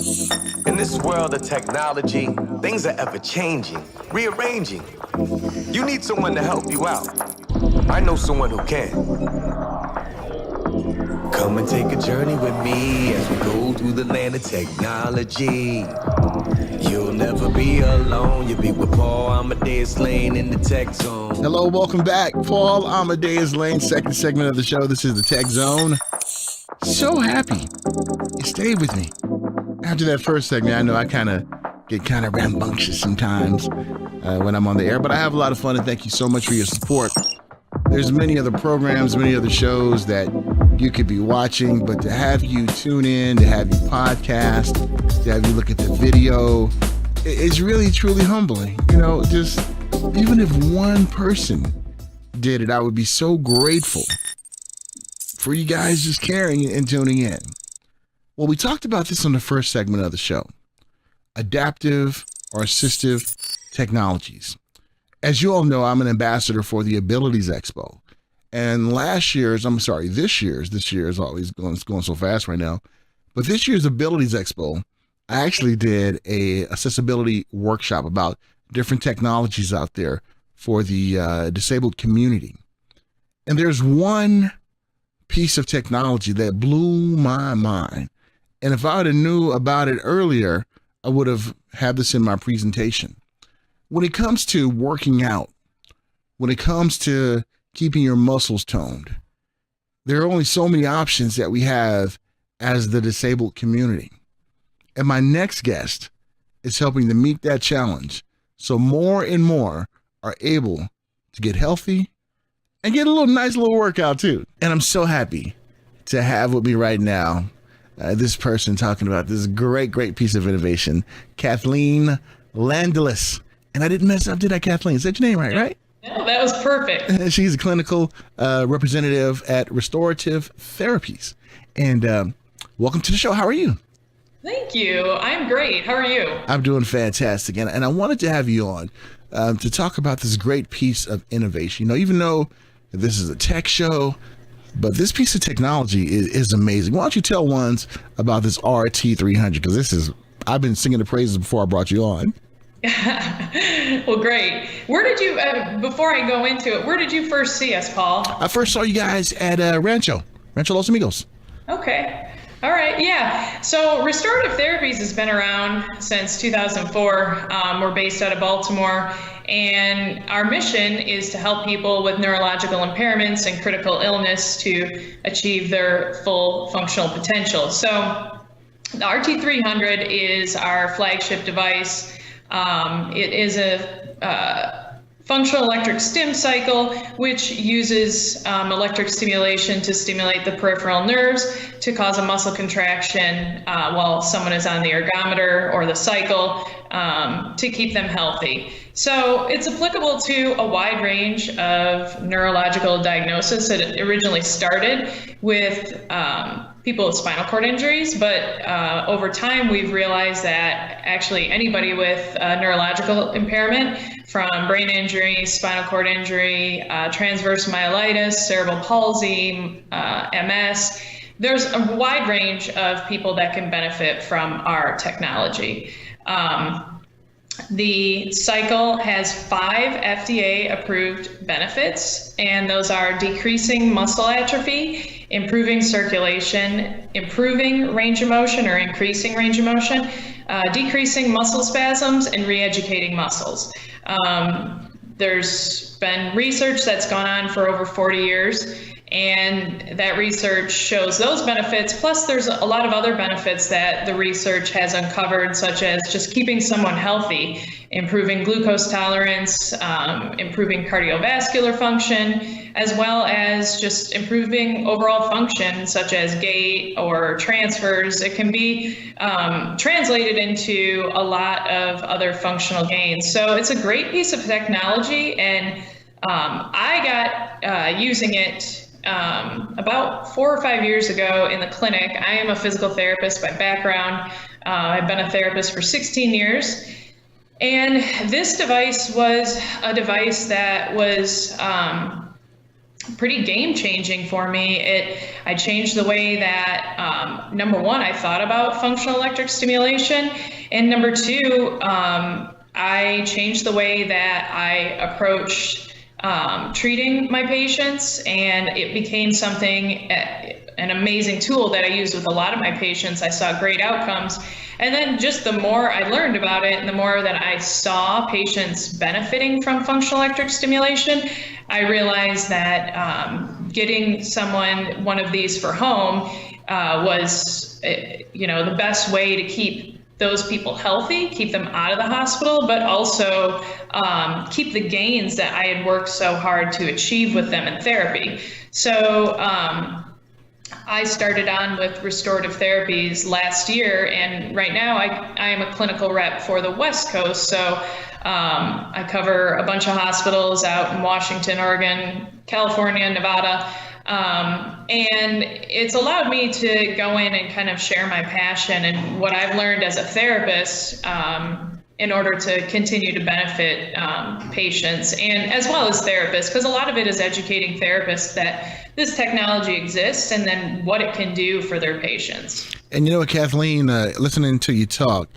In this world of technology, things are ever changing, rearranging. You need someone to help you out. I know someone who can. Come and take a journey with me as we go through the land of technology. You'll never be alone. You'll be with Paul Amadeus Lane in the Tech Zone. Hello, welcome back. Paul Amadeus Lane, second segment of the show. This is the Tech Zone. So happy you stayed with me. After that first segment, I know I get rambunctious sometimes when I'm on the air, but I have a lot of fun, and thank you so much for your support. There's many other programs, many other shows that you could be watching, but to have you tune in, to have you podcast, to have you look at the video, it's really, truly humbling. You know, just even if one person did it, I would be so grateful for you guys just caring and tuning in. Well, we talked about this on the first segment of the show. Adaptive or assistive technologies. As you all know, I'm an ambassador for the Abilities Expo. And this year's always going so fast right now. But this year's Abilities Expo, I actually did a accessibility workshop about different technologies out there for the disabled community. And there's one piece of technology that blew my mind. And if I would have knew about it earlier, I would have had this in my presentation. When it comes to working out, when it comes to keeping your muscles toned, there are only so many options that we have as the disabled community. And my next guest is helping to meet that challenge so more and more are able to get healthy and get a nice little workout too. And I'm so happy to have with me right now this person talking about this great piece of innovation, Kathleen Landelis. And I didn't mess up, did I, Kathleen? Is that your name right? No, that was perfect. She's a clinical representative at Restorative Therapies. And welcome to the show. How are you? Thank you. I'm great. How are you? I'm doing fantastic. And I wanted to have you on to talk about this great piece of innovation. You know, even though this is a tech show, but this piece of technology is amazing. Why don't you tell ones about this RT300? Because I've been singing the praises before I brought you on. Well, great. Where did you, before I go into it, where did you first see us, Paul? I first saw you guys at Rancho Los Amigos. Okay. All right. Yeah. So Restorative Therapies has been around since 2004. We're based out of Baltimore, and our mission is to help people with neurological impairments and critical illness to achieve their full functional potential. So the RT300 is our flagship device. It is a functional electric stim cycle, which uses electric stimulation to stimulate the peripheral nerves to cause a muscle contraction while someone is on the ergometer or the cycle to keep them healthy. So it's applicable to a wide range of neurological diagnosis. It originally started with people with spinal cord injuries, but over time we've realized that actually anybody with neurological impairment, from brain injury, spinal cord injury, transverse myelitis, cerebral palsy, MS, there's a wide range of people that can benefit from our technology. The cycle has 5 FDA-approved benefits, and those are decreasing muscle atrophy, improving circulation, improving range of motion or increasing range of motion, decreasing muscle spasms, and re-educating muscles. There's been research that's gone on for over 40 years, and that research shows those benefits. Plus, there's a lot of other benefits that the research has uncovered, such as just keeping someone healthy, improving glucose tolerance, improving cardiovascular function, as well as just improving overall function, such as gait or transfers. It can be translated into a lot of other functional gains. So it's a great piece of technology, and I got using it about 4 or 5 years ago in the clinic. I am a physical therapist by background. I've been a therapist for 16 years. And this device was a device that was pretty game changing for me. I changed the way that, number one, I thought about functional electric stimulation, and number two, I changed the way that I approached treating my patients, and it became something, an amazing tool that I used with a lot of my patients. I saw great outcomes. And then just the more I learned about it and the more that I saw patients benefiting from functional electric stimulation, I realized that getting someone one of these for home was, the best way to keep those people healthy, keep them out of the hospital, but also keep the gains that I had worked so hard to achieve with them in therapy. So I started on with restorative therapies last year, and right now I am a clinical rep for the West Coast. So I cover a bunch of hospitals out in Washington, Oregon, California, Nevada. And it's allowed me to go in and kind of share my passion and what I've learned as a therapist in order to continue to benefit patients and as well as therapists, because a lot of it is educating therapists that this technology exists and then what it can do for their patients. And Kathleen, listening to you talk,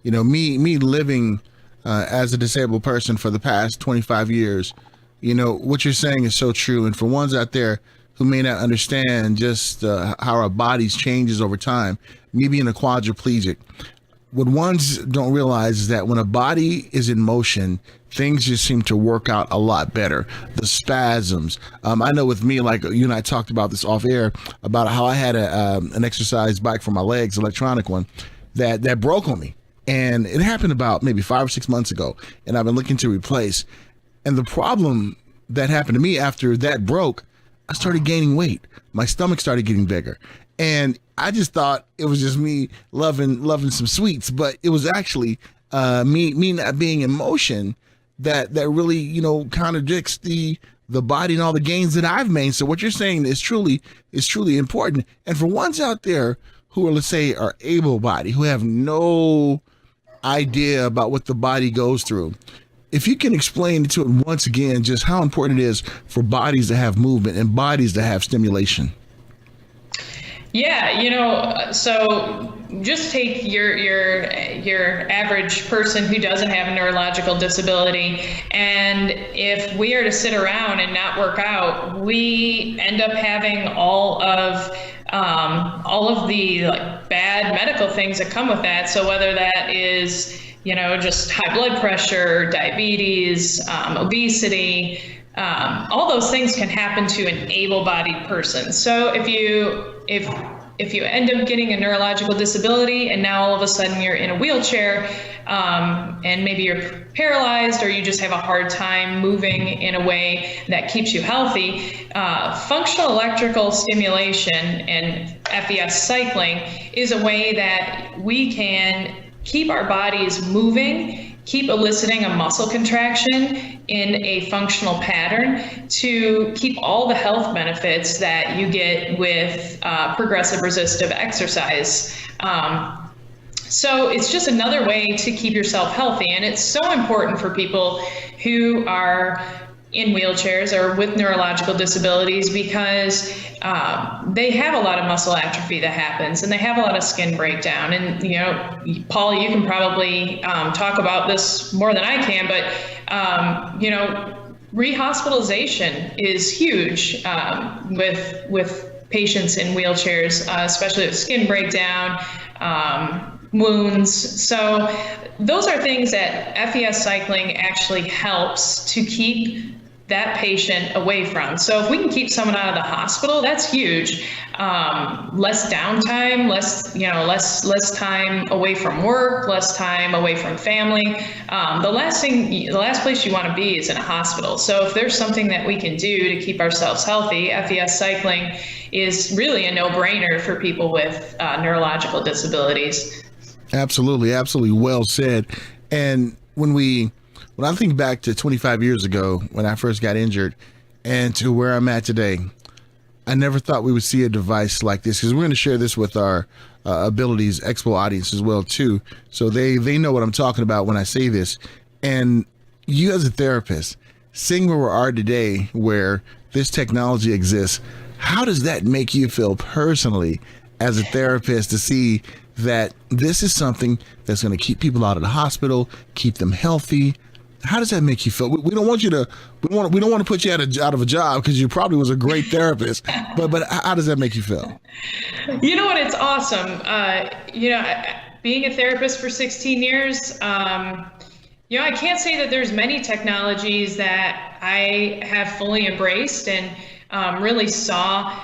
me living as a disabled person for the past 25 years, what you're saying is so true. And for ones out there who may not understand just how our bodies changes over time, me being a quadriplegic, what ones don't realize is that when a body is in motion, things just seem to work out a lot better. The spasms. I know with me, like you and I talked about this off air, about how I had an exercise bike for my legs, electronic one, that broke on me. And it happened about maybe 5 or 6 months ago. And I've been looking to replace. And the problem that happened to me after that broke, I started gaining weight. My stomach started getting bigger. And I just thought it was just me loving some sweets, but it was actually me not being in motion that really, contradicts the body and all the gains that I've made. So what you're saying is truly important. And for ones out there who are, let's say, are able-bodied, who have no idea about what the body goes through, if you can explain to it once again just how important it is for bodies to have movement and bodies to have stimulation. Yeah, so just take your average person who doesn't have a neurological disability, and if we are to sit around and not work out, we end up having all of the bad medical things that come with that. So whether that is just high blood pressure, diabetes, obesity, all those things can happen to an able-bodied person. So if you end up getting a neurological disability and now all of a sudden you're in a wheelchair, and maybe you're paralyzed or you just have a hard time moving in a way that keeps you healthy, functional electrical stimulation and FES cycling is a way that we can keep our bodies moving, keep eliciting a muscle contraction in a functional pattern to keep all the health benefits that you get with progressive resistive exercise. So it's just another way to keep yourself healthy. And it's so important for people who are in wheelchairs or with neurological disabilities because they have a lot of muscle atrophy that happens and they have a lot of skin breakdown. And, Paul, you can probably talk about this more than I can, but, rehospitalization is huge with patients in wheelchairs, especially with skin breakdown, wounds. So those are things that FES cycling actually helps to keep that patient away from. So if we can keep someone out of the hospital, that's huge. Less downtime, less time away from work, less time away from family. The last place you want to be is in a hospital. So if there's something that we can do to keep ourselves healthy, FES cycling is really a no-brainer for people with neurological disabilities. Absolutely. Well said. And when I think back to 25 years ago when I first got injured and to where I'm at today, I never thought we would see a device like this, because we're going to share this with our Abilities Expo audience as well too, so they know what I'm talking about when I say this. And you as a therapist, seeing where we are today, where this technology exists, how does that make you feel personally as a therapist to see that this is something that's going to keep people out of the hospital, keep them healthy? How does that make you feel? We don't want you to, we don't want to put you out of a job because you probably was a great therapist, but how does that make you feel? You know what? It's awesome. Being a therapist for 16 years, I can't say that there's many technologies that I have fully embraced and really saw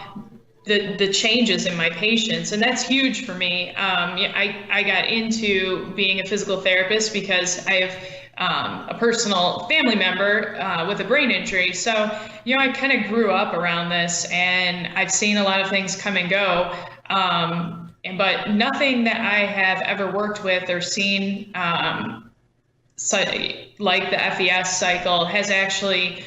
the changes in my patients, and that's huge for me. I got into being a physical therapist because I have a personal family member with a brain injury. So, I kind of grew up around this, and I've seen a lot of things come and go. But nothing that I have ever worked with or seen like the FES cycle has actually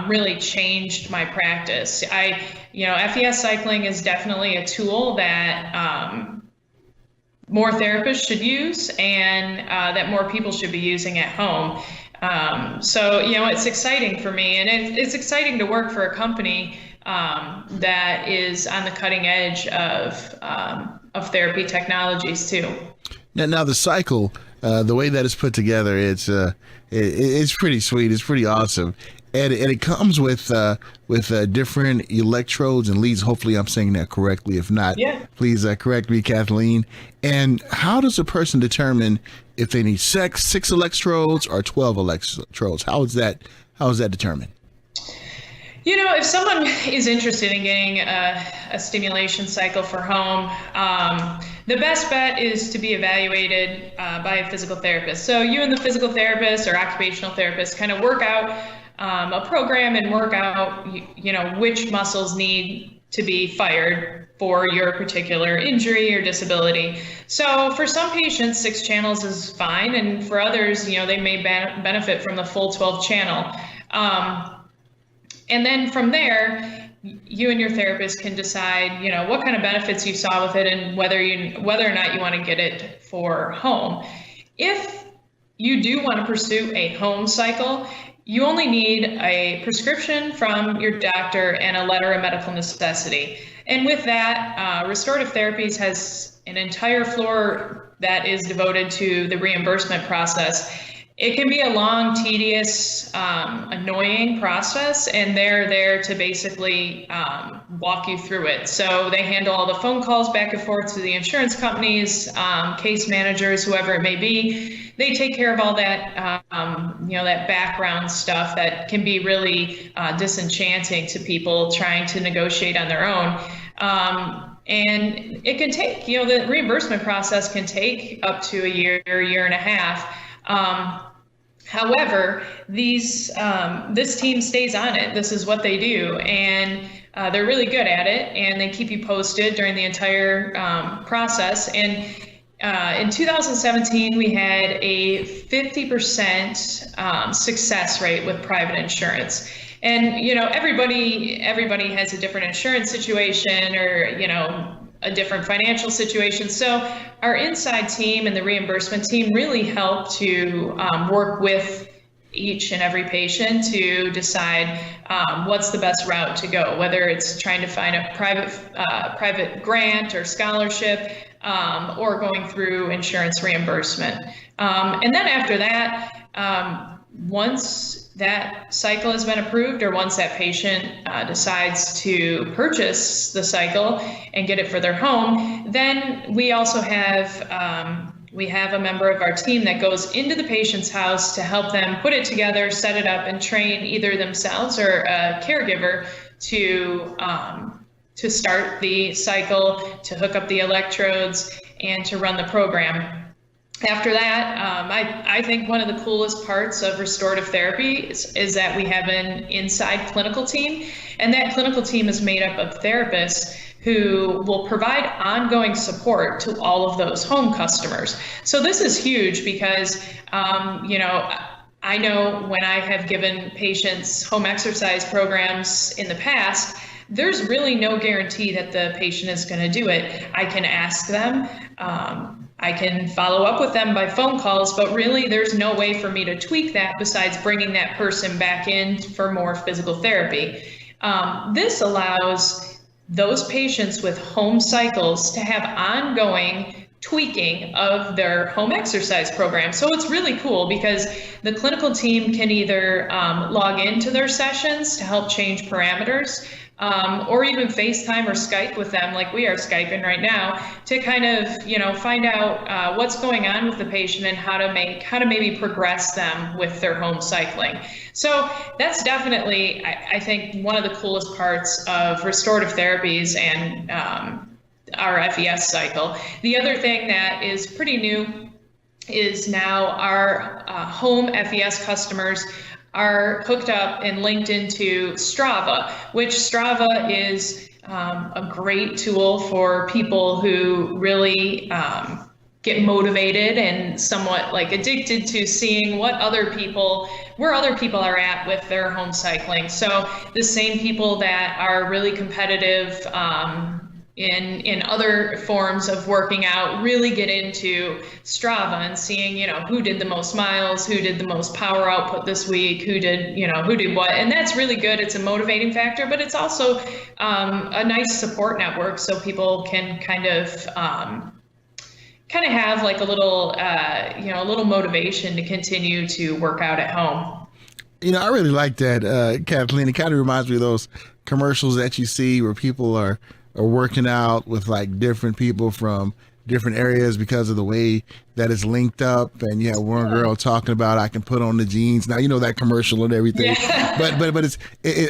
really changed my practice. FES cycling is definitely a tool that more therapists should use, and that more people should be using at home. It's exciting for me, and it's exciting to work for a company that is on the cutting edge of therapy technologies too. Now the cycle, the way that it's put together, it's pretty sweet. It's pretty awesome. And it comes with different electrodes and leads. Hopefully I'm saying that correctly. If not, please correct me, Kathleen. And how does a person determine if they need six electrodes or 12 electrodes? How is that determined? If someone is interested in getting a stimulation cycle for home, the best bet is to be evaluated by a physical therapist. So you and the physical therapist or occupational therapist kind of work out a program and work out, which muscles need to be fired for your particular injury or disability. So for some patients, 6 channels is fine. And for others, they may benefit from the full 12 channel. And then from there, you and your therapist can decide, what kind of benefits you saw with it and whether or not you want to get it for home. If you do want to pursue a home cycle, you only need a prescription from your doctor and a letter of medical necessity. And with that, Restorative Therapies has an entire floor that is devoted to the reimbursement process. It can be a long, tedious, annoying process, and they're there to basically walk you through it. So they handle all the phone calls back and forth to the insurance companies, case managers, whoever it may be. They take care of all that, that background stuff that can be really disenchanting to people trying to negotiate on their own. And it can take, the reimbursement process can take up to a year and a half. However, this team stays on it. This is what they do, and they're really good at it, and they keep you posted during the entire process. And in 2017, we had a 50% success rate with private insurance. And everybody has a different insurance situation, or a different financial situation. So our inside team and the reimbursement team really help to work with each and every patient to decide what's the best route to go, whether it's trying to find a private grant or scholarship, or going through insurance reimbursement. And then after that, once that cycle has been approved, or once that patient decides to purchase the cycle and get it for their home, then we also have a member of our team that goes into the patient's house to help them put it together, set it up, and train either themselves or a caregiver to start the cycle, to hook up the electrodes, and to run the program. After that, I think one of the coolest parts of restorative therapy is that we have an inside clinical team, and that clinical team is made up of therapists who will provide ongoing support to all of those home customers. So this is huge because, I know when I have given patients home exercise programs in the past, there's really no guarantee that the patient is going to do it. I can ask them. I can follow up with them by phone calls, but really there's no way for me to tweak that besides bringing that person back in for more physical therapy. This allows those patients with home cycles to have ongoing tweaking of their home exercise program. So it's really cool because the clinical team can either log into their sessions to help change parameters, or even FaceTime or Skype with them, like we are Skyping right now, to kind of, find out what's going on with the patient and how to maybe progress them with their home cycling. So that's definitely, I think, one of the coolest parts of restorative therapies and our FES cycle. The other thing that is pretty new is now our home FES customers are hooked up and linked into Strava, which Strava is a great tool for people who really get motivated and somewhat like addicted to seeing where other people are at with their home cycling. So the same people that are really competitive in other forms of working out really get into Strava and seeing, who did the most miles, who did the most power output this week, who did what. And that's really good. It's a motivating factor, but it's also a nice support network so people can kind of have like a little motivation to continue to work out at home. I really like that, Kathleen. It kind of reminds me of those commercials that you see where people are working out with like different people from different areas because of the way that it's linked up. And you have one girl talking about, I can put on the jeans. Now, that commercial and everything, but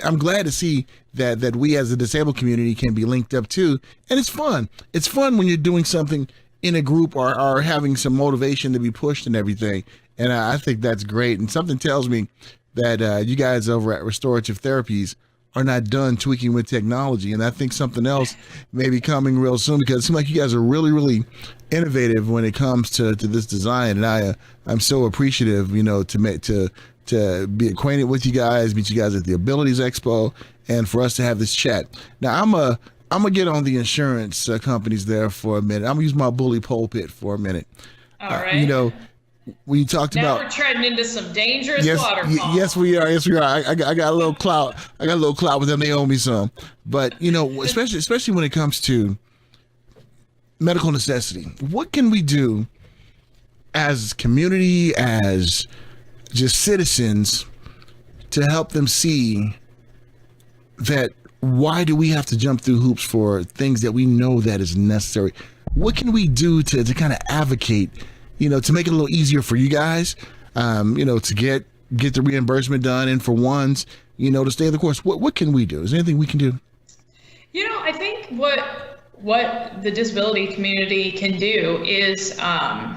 I'm glad to see that we as a disabled community can be linked up too. And it's fun. It's fun when you're doing something in a group or having some motivation to be pushed and everything. And I think that's great. And something tells me that you guys over at Restorative Therapies are not done tweaking with technology. And I think something else may be coming real soon, because it seems like you guys are really, really innovative when it comes to this design. And I'm so appreciative, to be acquainted with you guys, meet you guys at the Abilities Expo, and for us to have this chat. Now, I'm gonna get on the insurance companies there for a minute. I'm gonna use my bully pulpit for a minute. All right. We talked now about. We're treading into some dangerous waterfalls. Yes, we are. Yes, we are. I got a little clout. I got a little clout with them. They owe me some. But especially when it comes to medical necessity, what can we do as community, as just citizens, to help them see that? Why do we have to jump through hoops for things that we know that is necessary? What can we do to kind of advocate? To make it a little easier for you guys, to get the reimbursement done, and for ones, to stay the course. What can we do? Is there anything we can do? I think what the disability community can do is ask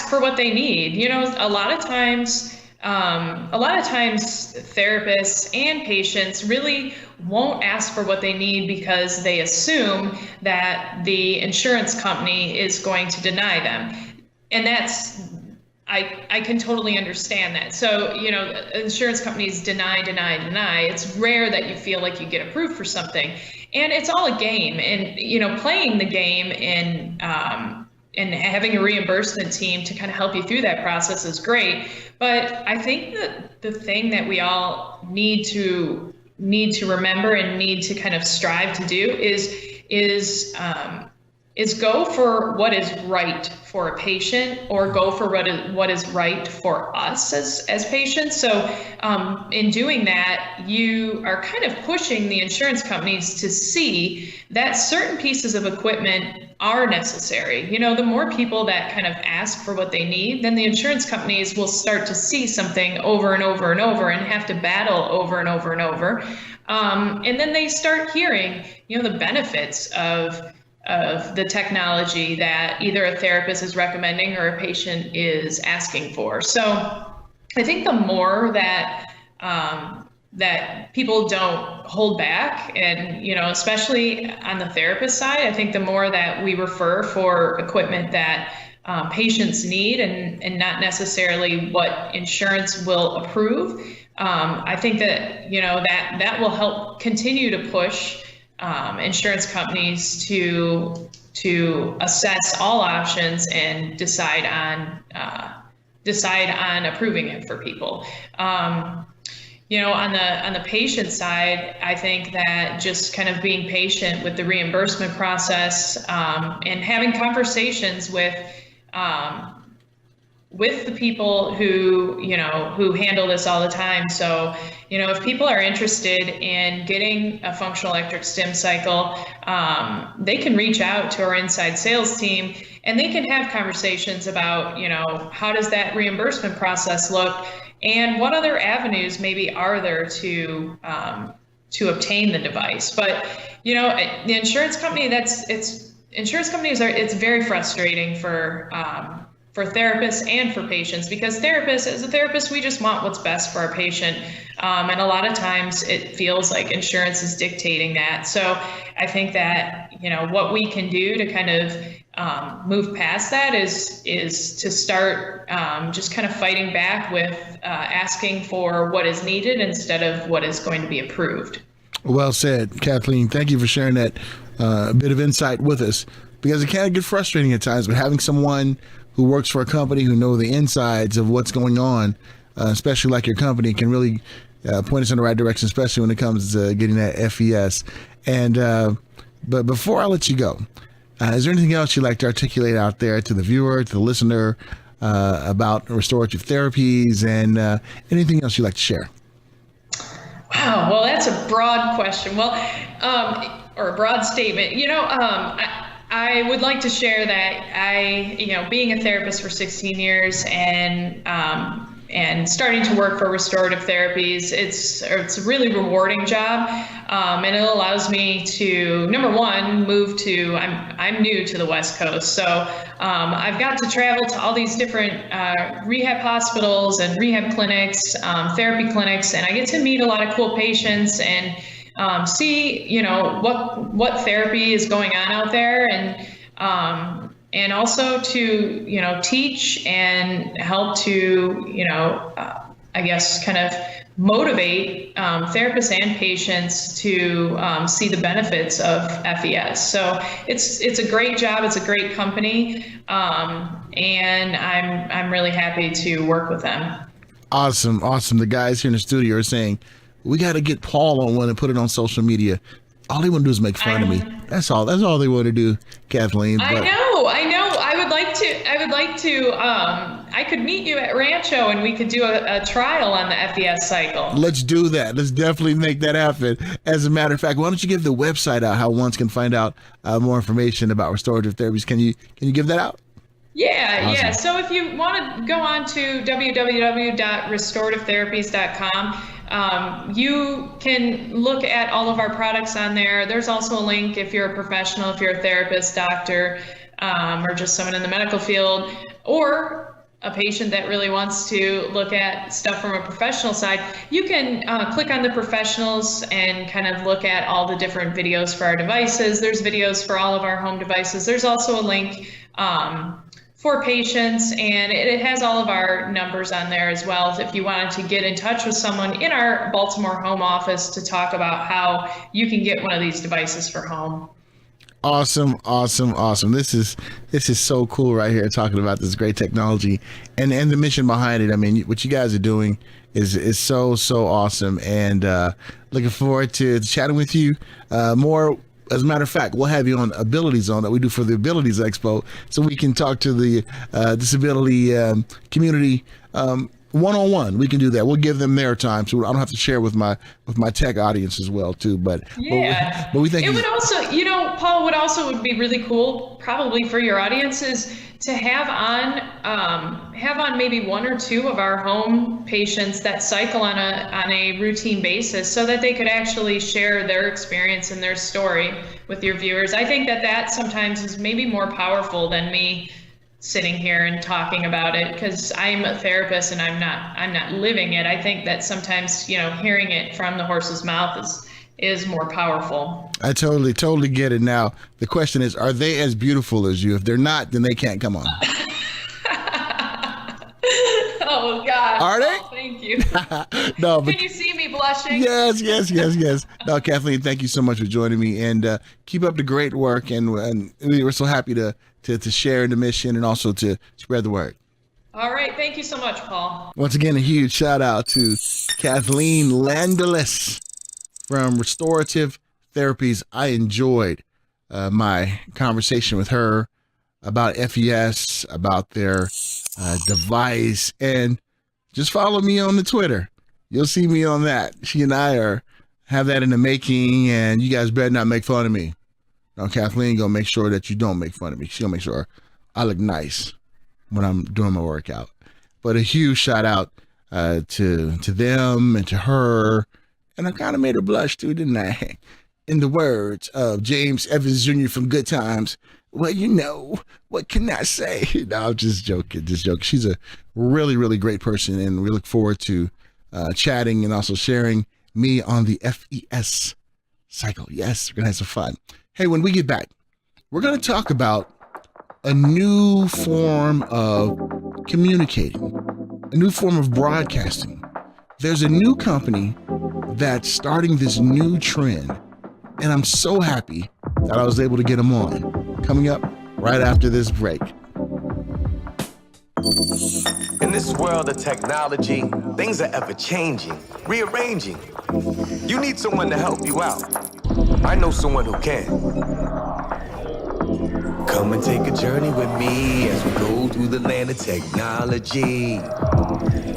for what they need. A lot of times therapists and patients really won't ask for what they need because they assume that the insurance company is going to deny them. And I can totally understand that. So, insurance companies deny. It's rare that you feel like you get approved for something. And it's all a game. And, playing the game and having a reimbursement team to kind of help you through that process is great. But I think that the thing that we all need to remember and need to kind of strive to do is go for what is right for a patient, or go for what is right for us as patients. So in doing that, you are kind of pushing the insurance companies to see that certain pieces of equipment are necessary. The more people that kind of ask for what they need, then the insurance companies will start to see something over and over and over and have to battle over and over and over. And then they start hearing, the benefits of the technology that either a therapist is recommending or a patient is asking for. So I think the more that people don't hold back, and especially on the therapist side, I think the more that we refer for equipment that patients need and not necessarily what insurance will approve, I think that that will help continue to push insurance companies to assess all options and decide on approving it for people. On the patient side, I think that just kind of being patient with the reimbursement process, and having conversations with the people who handle this all the time. So, if people are interested in getting a functional electric stim cycle, they can reach out to our inside sales team, and they can have conversations about, how does that reimbursement process look, and what other avenues maybe are there to obtain the device. But, the insurance company, it's very frustrating for therapists and for patients, because as a therapist, we just want what's best for our patient. And a lot of times it feels like insurance is dictating that. So I think that, what we can do to kind of move past that is to start just kind of fighting back with asking for what is needed instead of what is going to be approved. Well said, Kathleen. Thank you for sharing that bit of insight with us, because it can get frustrating at times, but having someone who works for a company who know the insides of what's going on, especially like your company, can really point us in the right direction, especially when it comes to getting that FES. And but before I let you go, is there anything else you'd like to articulate out there to the viewer, to the listener, about restorative therapies, and anything else you'd like to share? Wow, well, that's a broad question. Well, or a broad statement. I would like to share that being a therapist for 16 years and starting to work for restorative therapies, it's a really rewarding job, and it allows me to, number one, I'm new to the West Coast, so I've got to travel to all these different rehab hospitals and rehab clinics, therapy clinics, and I get to meet a lot of cool patients and see, what therapy is going on out there, and also to, teach and help to, I guess kind of motivate therapists and patients to see the benefits of FES. So it's a great job. It's a great company. And I'm really happy to work with them. Awesome. The guys here in the studio are saying, we got to get Paul on one and put it on social media. All they want to do is make fun of me. That's all they want to do, Kathleen. But I know. I could meet you at Rancho and we could do a trial on the FES cycle. Let's do that. Let's definitely make that happen. As a matter of fact, why don't you give the website out, how one can find out more information about restorative therapies? Can you give that out? Yeah, awesome. Yeah. So if you want to go on to www.restorativetherapies.com, you can look at all of our products on there. There's also a link if you're a professional, if you're a therapist, doctor, or just someone in the medical field, or a patient that really wants to look at stuff from a professional side. You can click on the professionals and kind of look at all the different videos for our devices. There's videos for all of our home devices. There's also a link for patients, and it has all of our numbers on there as well if you wanted to get in touch with someone in our Baltimore home office to talk about how you can get one of these devices for home. Awesome. This is so cool right here, talking about this great technology and the mission behind it. I mean, what you guys are doing is so awesome, and looking forward to chatting with you more. As a matter of fact, we'll have you on Ability Zone that we do for the Abilities Expo, so we can talk to the disability community one-on-one. We can do that. We'll give them their time, so I don't have to share with my tech audience as well too. But yeah, but we think it would also, Paul, would be really cool probably for your audience is to have on maybe one or two of our home patients that cycle on a routine basis, so that they could actually share their experience and their story with your viewers. I think that sometimes is maybe more powerful than me sitting here and talking about it, because I'm a therapist and I'm not living it. I think that sometimes, hearing it from the horse's mouth is more powerful. I totally get it. Now, the question is, are they as beautiful as you? If they're not, then they can't come on. Oh, God. Are they? Oh, thank you. No, but can you see me blush blushing. Yes. No, Kathleen, thank you so much for joining me, and keep up the great work. And we're so happy to share in the mission and also to spread the word. All right. Thank you so much, Paul. Once again, a huge shout out to Kathleen Landelis from Restorative Therapies. I enjoyed my conversation with her about FES, about their device, and just follow me on the Twitter. You'll see me on that. She and I have that in the making, and you guys better not make fun of me. Now, Kathleen gonna make sure that you don't make fun of me. She's gonna make sure I look nice when I'm doing my workout. But a huge shout out to them and to her. And I kind of made her blush too, didn't I? In the words of James Evans Jr. from Good Times, well, you know, what can I say? No, I'm just joking. She's a really, really great person, and we look forward to chatting and also sharing me on the FES cycle. Yes, we're going to have some fun. Hey, when we get back, we're going to talk about a new form of communicating, a new form of broadcasting. There's a new company that's starting this new trend, and I'm so happy that I was able to get them on. Coming up right after this break. In this world of technology, things are ever changing, rearranging. You need someone to help you out. I know someone who can. Come and take a journey with me as we go through the land of technology.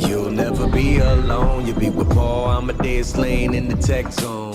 You'll never be alone. You'll be with Paul Amadeus Lane in the tech zone.